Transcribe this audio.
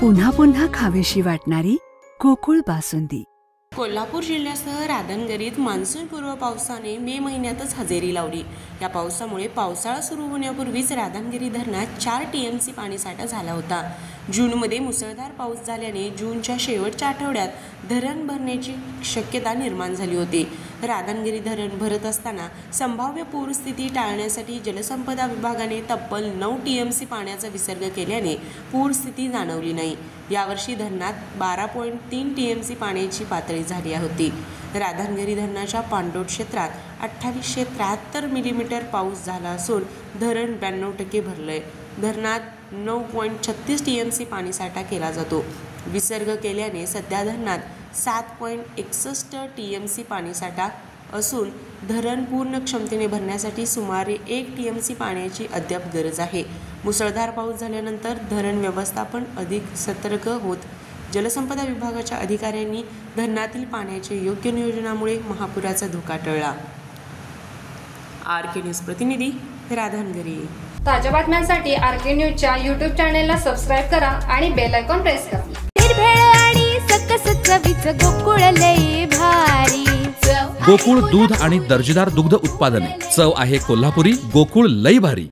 पुन्हा पुन्हा खावीशी वाटणारी गोकुळ बासुंदी। कोल्हापूर जिल्ह्यासह राधानगरीत मान्सूनपूर्व पावसाने मे महिन्यातच हजेरी लावली। या पावसामुळे पावसाळा सुरू होण्यापूर्वीच राधानगरी धरणात 4 TMC पाणीसाठा झाला होता। जूनमध्ये मुसळधार पाऊस झाल्याने जूनच्या शेवटच्या आठवड्यात धरण भरण्याची शक्यता निर्माण झाली होती। राधानगरी धरण भरत असताना संभाव्य पूरस्थिती टाळण्यासाठी जलसंपदा विभागाने तब्बल 9 TMC पाण्याचा विसर्ग केल्याने पूरस्थिती जाणवली नाही। यावर्षी धरणात 12.3 TMC पाण्याची पातळी झाली होती। राधानगरी धरणाच्या पाणलोट क्षेत्रात 2873 मिलीमीटर पाऊस झाला असून धरण 92% भरलंय। धरणात 9.36 TMC पाणीसाठा केला जातो। विसर्ग केल्याने सध्या धरणात 7.61 TMC पाणीसाठा असून धरण पूर्ण क्षमतेने भरण्यासाठी सुमारे 1 TMC पाण्याची अद्याप गरज आहे। मुसळधार पाऊस झाल्यानंतर धरण व्यवस्थापन अधिक सतर्क होत जलसंपदा विभागाच्या अधिकाऱ्यांनी धरणातील पाण्याच्या योग्य नियोजनामुळे महापुराचा धोका टळला। RK न्यूज प्रतिनिधी राधानगरी। ताज्या बातम्यांसाठी RK न्यूजच्या YouTube चॅनेलला सबस्क्राइब करा आणि बेल आयकॉन प्रेस करा। गोकुळ लई भारी गोकुळ दूध आणि दर्जेदार दुग्ध उत्पादने। चव आहे कोल्हापुरी। गोकुळ लई भारी।